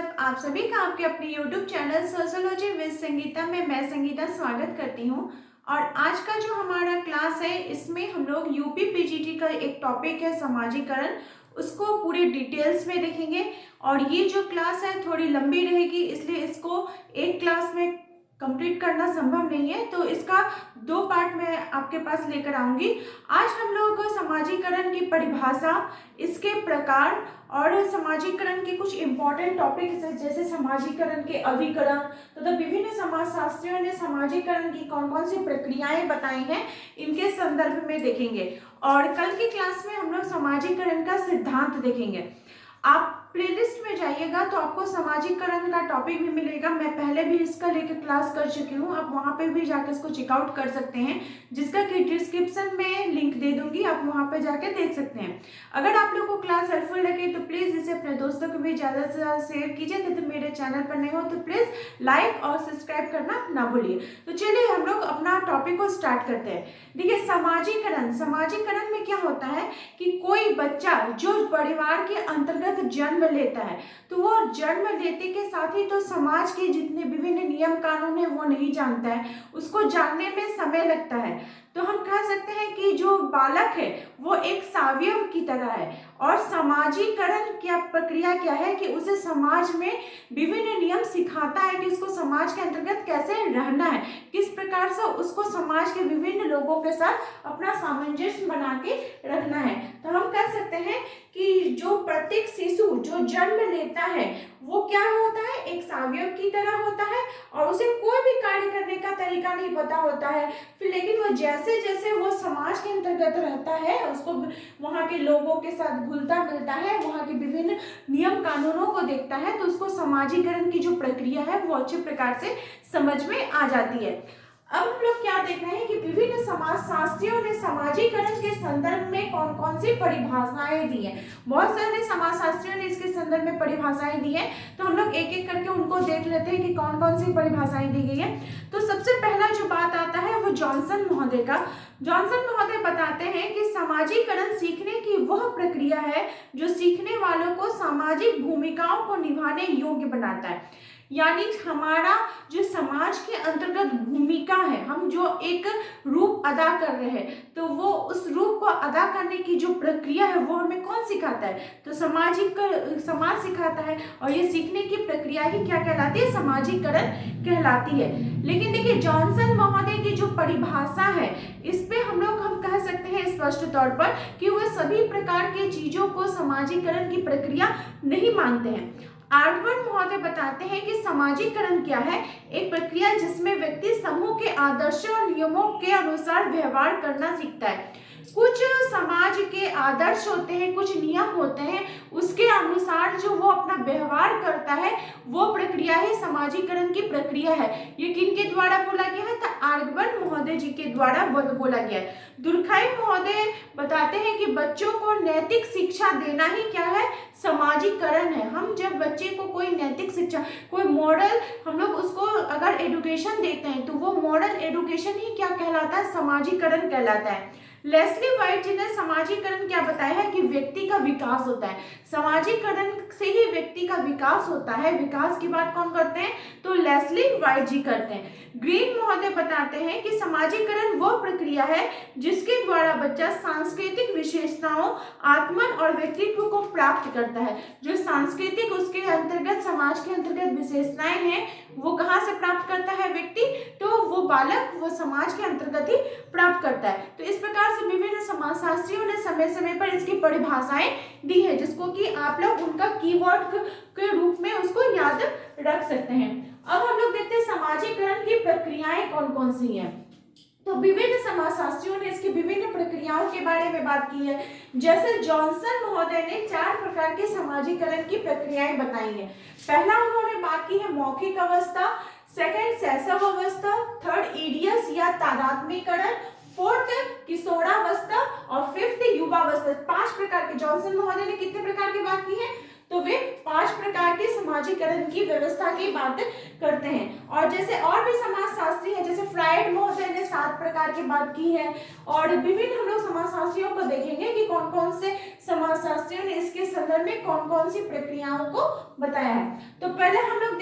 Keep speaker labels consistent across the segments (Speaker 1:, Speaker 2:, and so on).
Speaker 1: WhatsApp आप सभी का आपके अपने YouTube channel sociology with Sangeeta में मैं संगीता स्वागत करती हूँ। और आज का जो हमारा क्लास है इसमें हम लोग यूपी पीजीटी का एक टॉपिक है समाजीकरण, उसको पूरे डिटेल्स में देखेंगे। और ये जो क्लास है थोड़ी लंबी रहेगी, इसलिए इसको एक क्लास में कंप्लीट करना संभव नहीं है, तो इसका दो पार्ट मैं आपके पास लेकर आऊंगी। आज हम लोग समाजीकरण की परिभाषा, इसके प्रकार और समाजीकरण के कुछ इंपॉर्टेंट टॉपिक्स जैसे समाजीकरण के अभिकरण तथा विभिन्न समाजशास्त्रियों ने समाजीकरण की कौन कौन सी प्रक्रियाएं बताई हैं, इनके संदर्भ में देखेंगे। और कल की क्लास में हम लोग समाजीकरण का सिद्धांत देखेंगे। आप प्लेलिस्ट में जाइएगा तो आपको समाजीकरण का टॉपिक भी मिलेगा। मैं पहले भी इसका लेकर क्लास कर चुकी हूँ, आप वहाँ पे भी जाकर इसको चेकआउट कर सकते हैं, जिसका कि डिस्क्रिप्शन में लिंक दे दूंगी, आप वहाँ पे जाके देख सकते हैं। अगर आप लोगों को क्लास हेल्पफुल लगे तो प्लीज़ इसे अपने दोस्तों को भी ज़्यादा से ज़्यादा शेयर कीजिए। तो मेरे चैनल पर नए हो तो प्लीज़ लाइक और सब्सक्राइब करना ना भूलिए। तो चलिए हम लोग अपना टॉपिक को स्टार्ट करते हैं। देखिए, समाजीकरण में क्या होता है कि कोई बच्चा जो परिवार के अंतर्गत जन्म लेता है, तो वो जन्म लेते के साथ ही तो समाज के जितने विभिन्न नियम कानून है वो नहीं जानता है, उसको जानने में समय लगता है। तो हम कह सकते हैं कि जो बालक है वो एक सावयव की तरह है। और समाजीकरण क्या प्रक्रिया क्या है कि उसे समाज में विभिन्न नियम सिखाता है कि उसको समाज के अंतर्गत कैसे रहना है, किस प्रकार से उसको समाज के विभिन्न लोगों के साथ अपना सामंजस्य बना के रखना है। तो हम कह सकते हैं कि जो प्रत्येक शिशु जो जन्म लेता है वो क्या होता है, एक सावयव की तरह होता है और उसे कोई भी कार्य करने का तरीका नहीं पता होता है। फिर लेकिन वो जैसे जैसे वो समाज के अंतर्गत रहता है, उसको वहाँ के लोगों के साथ घुलता मिलता है, वहाँ के विभिन्न नियम कानूनों को देखता है, तो उसको समाजीकरण की जो प्रक्रिया है वो अच्छे प्रकार से समझ में आ जाती है। अब हम लोग क्या देख रहे हैं कि विभिन्न समाजशास्त्रियों ने समाजीकरण के संदर्भ में कौन कौन सी परिभाषाएं दी हैं। बहुत सारे समाजशास्त्रियों ने इसके संदर्भ में परिभाषाएं दी हैं, तो हम लोग एक एक करके उनको देख लेते हैं कि कौन कौन सी परिभाषाएं दी गई है। तो सबसे पहला जो बात आता है वो जॉनसन महोदय का। जॉनसन महोदय बताते हैं कि समाजीकरण सीखने की वह प्रक्रिया है जो सीखने वालों को सामाजिक भूमिकाओं को निभाने योग्य बनाता है। यानी हमारा जो समाज के अंतर्गत भूमिका है, हम जो एक रूप अदा कर रहे हैं, तो वो उस रूप को अदा करने की जो प्रक्रिया है वो हमें कौन सिखाता है, तो समाज सिखाता है। और ये सीखने की प्रक्रिया ही क्या कहलाती है, समाजीकरण कहलाती है। लेकिन देखिए, जॉनसन महोदय की जो परिभाषा है इस पे हम कह सकते हैं स्पष्ट तौर पर कि वह सभी प्रकार के चीजों को समाजीकरण की प्रक्रिया नहीं मानते हैं। आर्डवर्ड महोदय बताते हैं कि समाजीकरण क्या है, एक प्रक्रिया जिसमें व्यक्ति समूह के आदर्शों और नियमों के अनुसार व्यवहार करना सीखता है। कुछ समाज के आदर्श होते हैं, कुछ नियम होते हैं, उसके अनुसार जो वो अपना व्यवहार करता है वो प्रक्रिया ही समाजीकरण की प्रक्रिया है। ये किनके द्वारा बोला गया है, तो आर्डवर्ड महोदय जी के द्वारा बोला गया है। दुर्खाइम महोदय बताते हैं कि बच्चों को नैतिक शिक्षा देना ही क्या है, समाजीकरण है। हम जब बच्चे को कोई नैतिक शिक्षा, कोई मॉडल, हम लोग उसको अगर एडुकेशन देते हैं तो वो मॉडल एडुकेशन ही क्या कहलाता है, समाजीकरण कहलाता है। लेस्ली वाइट जी ने समाजीकरण क्या बताया है कि व्यक्ति का विकास होता है, समाजीकरण से ही व्यक्ति का विकास होता है। विकास की बात कौन करते हैं, तो लेस्ली वाइट जी करते हैं। ग्रीन महोदय बताते हैं कि समाजीकरण वह प्रक्रिया है जिसके द्वारा बच्चा सांस्कृतिक विशेषताओं, आत्मन और व्यक्तित्व को प्राप्त करता है। जो सांस्कृतिक उसके अंतर्गत, समाज के अंतर्गत विशेषताएं हैं वो कहाँ से प्राप्त करता है व्यक्ति, तो वो बालक वो समाज के अंतर्गत ही प्राप्त करता है। तो इस प्रकार से विभिन्न समाजशास्त्रियों ने समय समय पर इसकी परिभाषाएं दी है, जिसको कि आप लोग उनका कीवर्ड के रूप में उसको याद रख सकते हैं। अब हम लोग देखते हैं समाजीकरण की प्रक्रियाएं कौन कौन सी हैं। तो विभिन्न समाजशास्त्रियों ने इसकी विभिन्न प्रक्रियाओं के बारे में बात की है। जैसे जॉनसन महोदय ने 4 प्रकार के समाजीकरण की प्रक्रियाएं बताई हैं। पहला उन्होंने बात की है मौखिक अवस्था, सेकंड शैशव अवस्था, थर्ड ईडियस या तादात्म्यकरण, फोर्थ किशोरावस्था और फिफ्थ युवावस्था। 5 प्रकार के, जॉनसन महोदय ने कितने प्रकार की बात की है, तो वे 5 प्रकार के समाजीकरण की व्यवस्था की बात करते हैं। और जैसे और भी समाजशास्त्री हैं, जैसे फ्राइड महोदय ने 7 प्रकार की बात की है। और विभिन्न हम लोग समाजशास्त्रियों को देखेंगे कि कौन कौन से समाजशास्त्रियों ने इसके संदर्भ में कौन कौन सी प्रक्रियाओं को बताया है। तो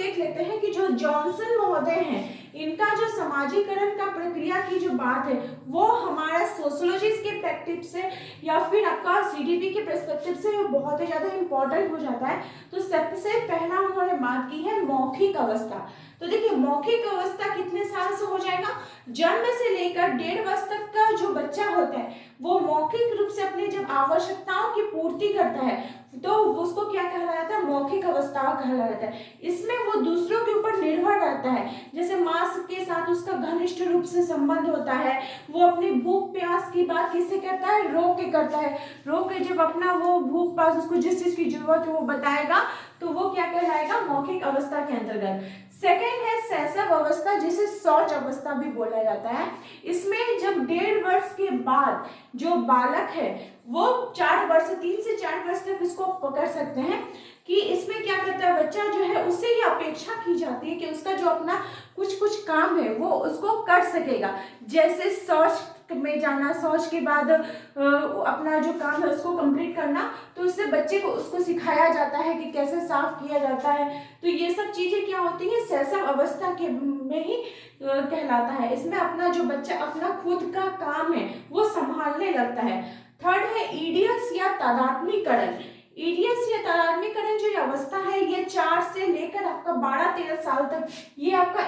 Speaker 1: देख लेते हैं कि जो जॉनसन महोदय हैं, इनका जो समाजीकरण का प्रक्रिया की जो बात है वो हमारा सोशियोलॉजिस्ट के पर्सपेक्टिव से या फिर आपका सीडीपी के पर्सपेक्टिव से बहुत ही ज्यादा इंपॉर्टेंट हो जाता है। तो सबसे पहला उन्होंने बात की है मौखिक अवस्था। तो देखिए मौखिक अवस्था कितने साल से हो जाएगा, जन्म से लेकर 1.5 वर्ष तक का जो बच्चा होता है वो मौखिक रूप से अपनी जब आवश्यकताओं की पूर्ति करता है तो उसको क्या कहलाता है, मौखिक अवस्था कहलाता है। इसमें वो दूसरों के ऊपर निर्भर रहता है, जैसे माँ के साथ उसका घनिष्ठ रूप से संबंध होता है। वो अपनी भूख प्यास की बात किससे करता है, रो के करता है। रो के जब अपना वो भूख प्यास उसको जिस चीज की जरूरत है वो बताएगा तो वो क्या कहलाएगा, मौखिक अवस्था के अंतर्गत। सेकेंड है शैशव अवस्था, जिसे शौच अवस्था भी बोला जाता है। इसमें जब 1.5 वर्ष के बाद जो बालक है वो 4 वर्ष 3 से 4 वर्ष तक इसको पकड़ सकते हैं कि इसमें क्या करता है बच्चा जो है, उससे ये अपेक्षा की जाती है कि उसका जो अपना कुछ काम है वो उसको कर सकेगा, जैसे शौच में जाना, शौच के बाद अपना जो काम है उसको कंप्लीट करना। तो इससे बच्चे को उसको सिखाया जाता है कि कैसे साफ किया जाता है। तो ये सब चीजें क्या होती है, शैशव अवस्था के में ही कहलाता है। इसमें अपना जो बच्चा अपना खुद का काम है वो संभालने लगता है। थर्ड है ईडियस या तादात्म्यकरण। ईडियस या तादात्म्यकरण जो अवस्था है ये 4 से लेकर आपका 12-13 साल तक, ये आपका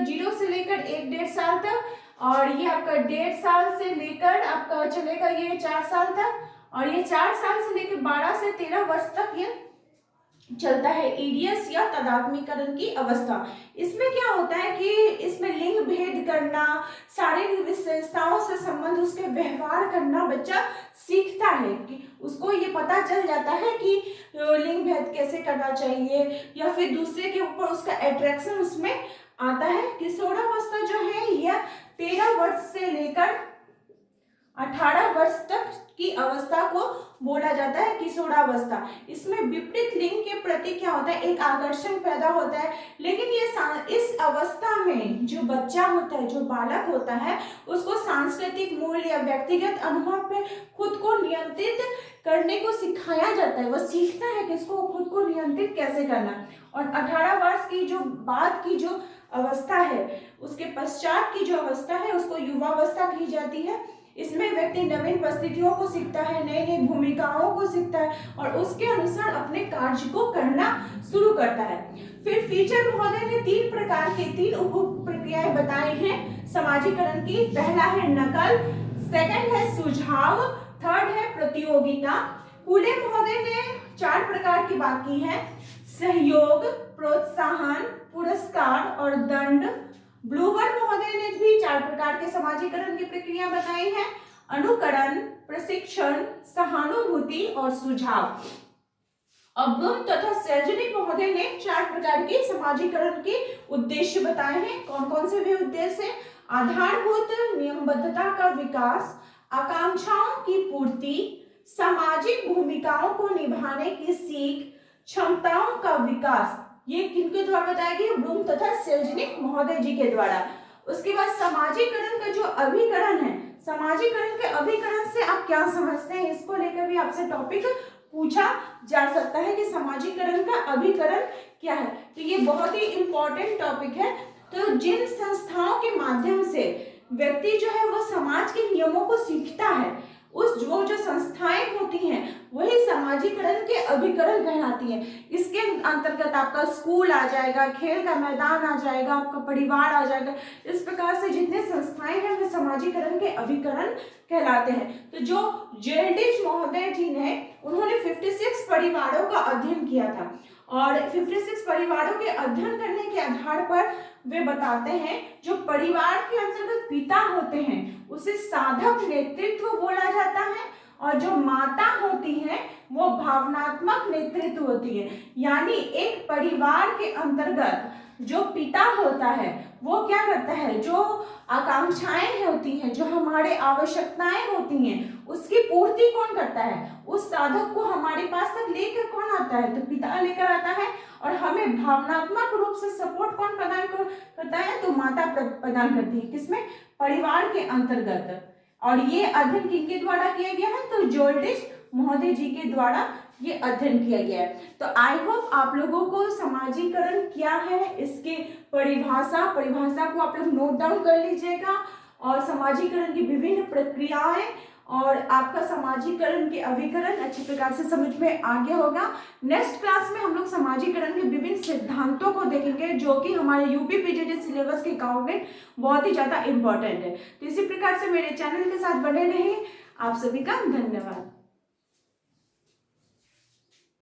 Speaker 1: 0 से लेकर 1-1.5 साल तक, और ये आपका 1.5 साल से लेकर आपका चलेगा ये 4 साल तक, और ये 4 साल से लेकर 12 से 13 वर्ष तक ये चलता है ईडियस या तादात्म्यकरण की अवस्था। इसमें क्या होता है कि इसमें लिंग भेद करना, शारीरिक विशेषताओं से संबंध उसके व्यवहार करना बच्चा सीखता है कि उसको ये पता चल जाता है कि लिंग भेद कैसे करना चाहिए, या फिर दूसरे के ऊपर उसका अट्रैक्शन उसमें आता है। किशोरावस्था जो है यह 13 वर्ष से लेकर 18 वर्ष तक की अवस्था को बोला जाता है किशोरावस्था। इसमें विपरीत लिंग के प्रति क्या होता है, एक आकर्षण पैदा होता है। लेकिन ये इस अवस्था में जो बच्चा होता है, जो बालक होता है, उसको सांस्कृतिक मूल्य या व्यक्तिगत अनुभव पे खुद को नियंत्रित करने को सिखाया जाता है। वो सीखता है कि इसको खुद को नियंत्रित कैसे करना। और 18 वर्ष की जो बाद की जो अवस्था है, उसके पश्चात की जो अवस्था है उसको युवावस्था कही जाती है। इसमें व्यक्ति नवीन परिस्थितियों को सीखता है, नई नई भूमिकाओं को सीखता है और उसके अनुसार अपने कार्य को करना शुरू करता है। फिर फीचर महोदय ने 3 प्रकार के 3 उप प्रक्रियाएं बताई हैं समाजीकरण की। पहला है नकल, सेकंड है सुझाव, थर्ड है प्रतियोगिता। फूले महोदय ने 4 प्रकार की बात की है, सहयोग, प्रोत्साहन, पुरस्कार और दंड। ब्लूबर्ट महोदय ने भी 4 प्रकार के समाजीकरण की प्रक्रिया बताई है, अनुकरण, प्रशिक्षण, सहानुभूति और सुझाव। अब ब्लूम तथा सेल्जनिक महोदय ने 4 प्रकार के समाजीकरण के उद्देश्य बताए हैं। कौन कौन से वे उद्देश्य हैं, आधारभूत नियमबद्धता का विकास, आकांक्षाओं की पूर्ति, सामाजिक भूमिकाओं को निभाने की सीख, क्षमताओं का विकास। ये किनके द्वारा बताया गया, ब्लूम तथा सेल्जनिक महोदय जी के द्वारा। उसके बाद समाजीकरण का जो अभिकरण है, समाजीकरण के अभिकरण से आप क्या समझते हैं, इसको लेकर भी आपसे टॉपिक पूछा जा सकता है कि समाजीकरण का अभिकरण क्या है। तो ये बहुत ही इंपॉर्टेंट टॉपिक है। तो जिन संस्थाओं के माध्यम से व्यक्ति जो है वो समाज के नियमों को सीखता है, उस जो संस्थाएं होती हैं वही समाजीकरण के अभिकरण कहलाती हैं। इसके अंतर्गत आपका स्कूल आ जाएगा, खेल का मैदान आ जाएगा, आपका परिवार आ जाएगा। इस प्रकार से जितने संस्थाएं हैं वे समाजीकरण के अभिकरण कहलाते हैं। तो जो जेल्डिश महोदय जी ने उन्होंने 56 परिवारों का अध्ययन किया था और 56 परिवारों के अध्ययन करने के आधार पर वे बताते हैं जो परिवार के अंतर्गत पिता होते हैं उसे साधक नेतृत्व बोला जाता है और जो माता होती है वो भावनात्मक नेतृत्व होती है। यानी एक परिवार के अंतर्गत जो पिता होता है वो क्या करता है, जो आकांक्षाएं होती हैं, जो हमारे आवश्यकताएं होती हैं, उसकी पूर्ति कौन करता है, उस साधक को हमारे पास तक लेकर कौन आता है, तो पिता लेकर आता है। और हमें भावनात्मक रूप से सपोर्ट कौन प्रदान करता है, तो माता प्रदान करती है। किसमें, परिवार के अंतर्गत। और ये अध्ययन किनके द्वारा किया गया है, तो जोल्डिश महोदय जी के द्वारा ये अध्ययन किया गया है। तो आई होप आप लोगों को समाजीकरण क्या है इसके परिभाषा को आप लोग नोट डाउन कर लीजिएगा, और समाजीकरण की विभिन्न प्रक्रियाएं और आपका समाजीकरण के अभिकरण अच्छी प्रकार से समझ में आ गया होगा। नेक्स्ट क्लास में हम लोग समाजीकरण के विभिन्न सिद्धांतों को देखेंगे जो कि हमारे यूपी पीजीटी सिलेबस के अकॉर्डिंग बहुत ही ज्यादा इंपॉर्टेंट है। तो इसी प्रकार से मेरे चैनल के साथ बने रहें। आप सभी का धन्यवाद।